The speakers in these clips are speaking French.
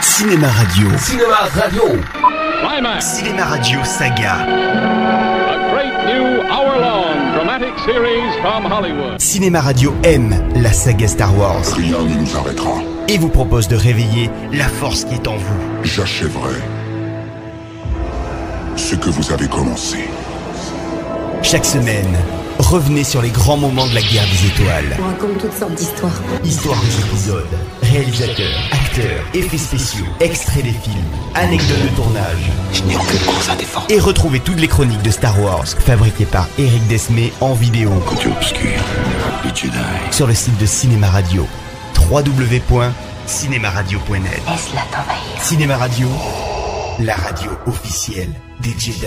Cinéma Radio. Cinéma Radio. Climax. Cinéma Radio Saga. A great new hour-long dramatic series from Hollywood. Cinéma Radio aime la saga Star Wars Rien ne nous arrêtera. et vous propose de réveiller la force qui est en vous. J'achèverai ce que vous avez commencé. Chaque semaine, revenez sur les grands moments de la guerre des étoiles. On raconte toutes sortes d'histoires. Histoire des épisodes, réalisateurs, acteurs, effets spéciaux, extraits des films, anecdotes de tournage. Je n'ai aucune cause à défendre. Et retrouvez toutes les chroniques de Star Wars fabriquées par Eric Desmé en vidéo Côté obscur, les Jedi. sur le site de Cinéma Radio. www.cinemaradio.net. Laisse-la t'envahir. Cinéma Radio, la radio officielle des Jedi.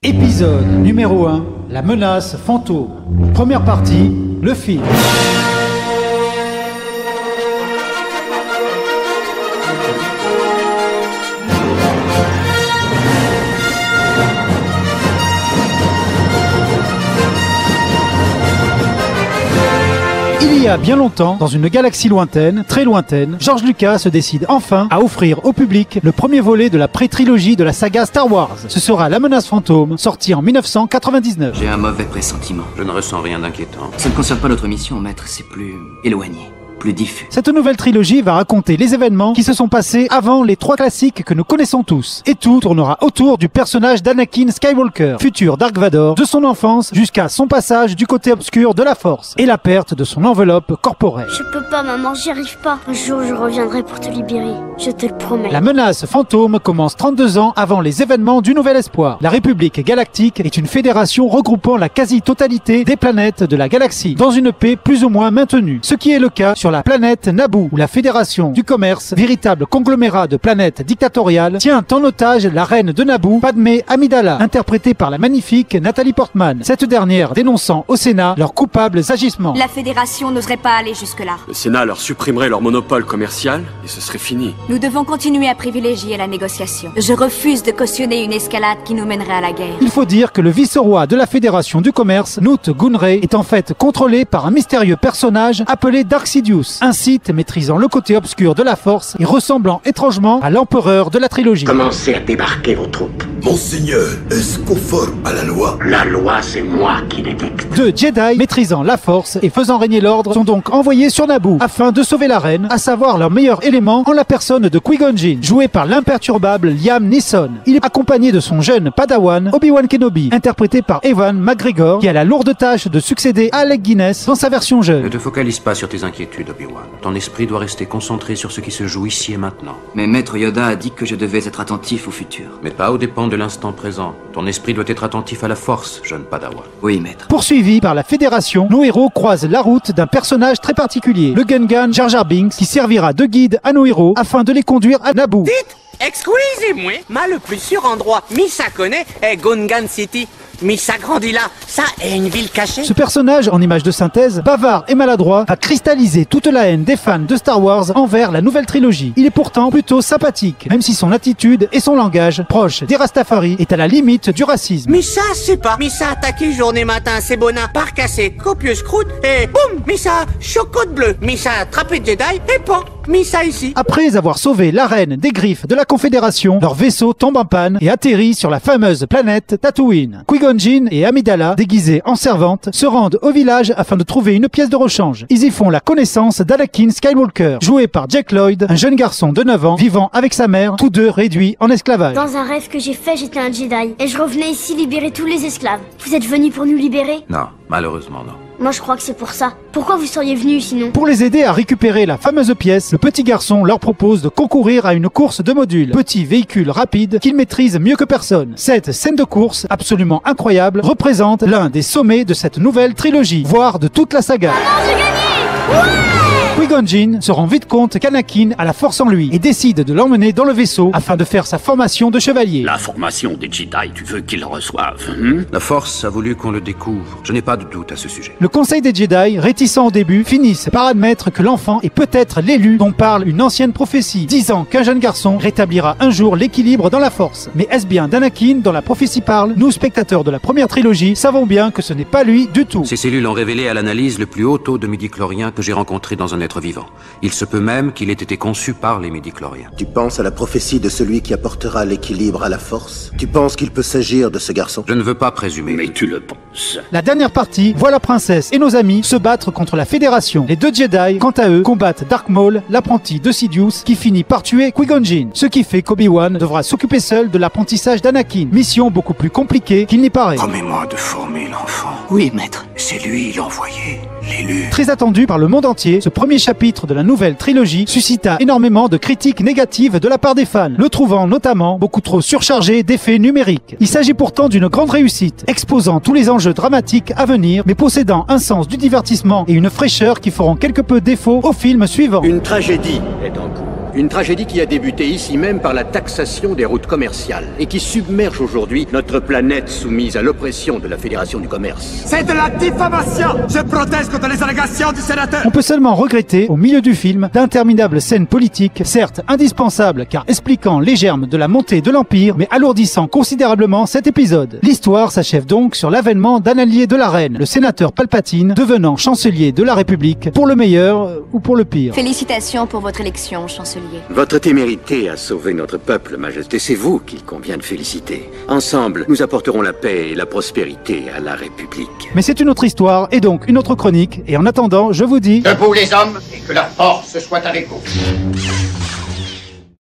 Épisode numéro 1, la menace fantôme. Première partie, le film. Il y a bien longtemps, dans une galaxie lointaine, très lointaine, George Lucas se décide enfin à offrir au public le premier volet de la pré-trilogie de la saga Star Wars. Ce sera La Menace Fantôme, sorti en 1999. J'ai un mauvais pressentiment. Je ne ressens rien d'inquiétant. Ça ne concerne pas notre mission, maître, c'est plus éloigné, plus diffus. Cette nouvelle trilogie va raconter les événements qui se sont passés avant les trois classiques que nous connaissons tous. Et tout tournera autour du personnage d'Anakin Skywalker, futur Dark Vador, de son enfance jusqu'à son passage du côté obscur de la Force et la perte de son enveloppe corporelle. Je peux pas, maman, j'y arrive pas. Un jour, je reviendrai pour te libérer. Je te le promets. La menace fantôme commence 32 ans avant les événements du Nouvel Espoir. La République Galactique est une fédération regroupant la quasi-totalité des planètes de la galaxie, dans une paix plus ou moins maintenue. Ce qui est le cas sur la planète Naboo, où la Fédération du Commerce, véritable conglomérat de planètes dictatoriales, tient en otage la reine de Naboo, Padmé Amidala, interprétée par la magnifique Nathalie Portman. Cette dernière dénonçant au Sénat leurs coupables agissements. La Fédération n'oserait pas aller jusque-là. Le Sénat leur supprimerait leur monopole commercial et ce serait fini. Nous devons continuer à privilégier la négociation. Je refuse de cautionner une escalade qui nous mènerait à la guerre. Il faut dire que le vice-roi de la Fédération du Commerce, Nute Gunray, est en fait contrôlé par un mystérieux personnage appelé Dark Sidious, un Sith maîtrisant le côté obscur de la Force et ressemblant étrangement à l'empereur de la trilogie. Commencez à débarquer vos troupes. Monseigneur, est-ce conforme à la loi? La loi, c'est moi qui l'édicte. Deux Jedi maîtrisant la Force et faisant régner l'ordre sont donc envoyés sur Naboo afin de sauver la reine, à savoir leur meilleur élément en la personne de Qui-Gon Jinn, joué par l'imperturbable Liam Neeson. Il est accompagné de son jeune padawan Obi-Wan Kenobi, interprété par Ewan McGregor, qui a la lourde tâche de succéder à Alec Guinness dans sa version Ne jeune. te focalise pas sur tes inquiétudes, Obi-Wan. Ton esprit doit rester concentré sur ce qui se joue ici et maintenant. Mais maître Yoda a dit que je devais être attentif au futur. Mais pas aux dépens de l'instant présent. Ton esprit doit être attentif à la force, jeune padawan. Oui, maître. Poursuivis par la Fédération, nos héros croisent la route d'un personnage très particulier, le Gungan Jar Jar Binks, qui servira de guide à nos héros afin de les conduire à Naboo. Excusez-moi, mais le plus sûr endroit, Missa connaît, est Gungan City. Missa grandit là, ça est une ville cachée. Ce personnage, en image de synthèse, bavard et maladroit, va cristalliser toute la haine des fans de Star Wars envers la nouvelle trilogie. Il est pourtant plutôt sympathique, même si son attitude et son langage, proche des Rastafari, est à la limite du racisme. Missa, c'est pas. Missa attaqué journée matin, c'est bonin, par cassé, copieuse croûte, et boum, Missa, chocotte bleue. Missa attrapé Jedi, et pan, Missa ici. Après avoir sauvé la reine des griffes de la Confédération, leur vaisseau tombe en panne et atterrit sur la fameuse planète Tatooine. Qui-Gon Jinn et Amidala, déguisés en servantes, se rendent au village afin de trouver une pièce de rechange. Ils y font la connaissance d'Anakin Skywalker, joué par Jake Lloyd, un jeune garçon de 9 ans, vivant avec sa mère, tous deux réduits en esclavage. Dans un rêve que j'ai fait, j'étais un Jedi. Et je revenais ici libérer tous les esclaves. Vous êtes venus pour nous libérer? Non, malheureusement non. Moi, je crois que c'est pour ça. Pourquoi vous seriez venus sinon? Pour les aider à récupérer la fameuse pièce, le petit garçon leur propose de concourir à une course de modules, petit véhicule rapide qu'il maîtrise mieux que personne. Cette scène de course, absolument incroyable, représente l'un des sommets de cette nouvelle trilogie, voire de toute la saga. Maman, j'ai gagné! Ouais! Qui-Gon Jinn se rend vite compte qu'Anakin a la force en lui et décide de l'emmener dans le vaisseau afin de faire sa formation de chevalier. La formation des Jedi, tu veux qu'ils reçoivent La Force a voulu qu'on le découvre. Je n'ai pas de doute à ce sujet. Le Conseil des Jedi, réticent au début, finissent par admettre que l'enfant est peut-être l'élu dont parle une ancienne prophétie, disant qu'un jeune garçon rétablira un jour l'équilibre dans la Force. Mais est-ce bien d'Anakin dont la prophétie parle? Nous, spectateurs de la première trilogie, savons bien que ce n'est pas lui du tout. Ces cellules ont révélé à l'analyse le plus haut taux de midi-chloriens que j'ai rencontré dans un être vivant. Il se peut même qu'il ait été conçu par les midi-chloriens. Tu penses à la prophétie de celui qui apportera l'équilibre à la Force? Tu penses qu'il peut s'agir de ce garçon? Je ne veux pas présumer. Mais tu le penses. La dernière partie voit la princesse et nos amis se battre contre la Fédération. Les deux Jedi, quant à eux, combattent Dark Maul, l'apprenti de Sidious, qui finit par tuer Qui-Gon Jinn. Ce qui fait qu'Obi-Wan devra s'occuper seul de l'apprentissage d'Anakin. Mission beaucoup plus compliquée qu'il n'y paraît. Promets-moi de former l'enfant. Oui, maître. C'est lui l'envoyé, l'élu. Très attendu par le monde entier, ce premier chapitre de la nouvelle trilogie suscita énormément de critiques négatives de la part des fans, le trouvant notamment beaucoup trop surchargé d'effets numériques. Il s'agit pourtant d'une grande réussite, exposant tous les enjeux dramatiques à venir, mais possédant un sens du divertissement et une fraîcheur qui feront quelque peu défaut au film suivant. Une tragédie est en cours. Une tragédie qui a débuté ici même par la taxation des routes commerciales et qui submerge aujourd'hui notre planète soumise à l'oppression de la Fédération du Commerce. C'est de la diffamation! Je proteste contre les allégations du sénateur! On peut seulement regretter, au milieu du film, d'interminables scènes politiques, certes indispensables car expliquant les germes de la montée de l'Empire, mais alourdissant considérablement cet épisode. L'histoire s'achève donc sur l'avènement d'un allié de la reine, le sénateur Palpatine, devenant chancelier de la République, pour le meilleur ou pour le pire. Félicitations pour votre élection, chancelier. Votre témérité a sauvé notre peuple, Majesté. C'est vous qu'il convient de féliciter. Ensemble, nous apporterons la paix et la prospérité à la République. Mais c'est une autre histoire et donc une autre chronique. Et en attendant, je vous dis... Debout les hommes et que la force soit avec vous.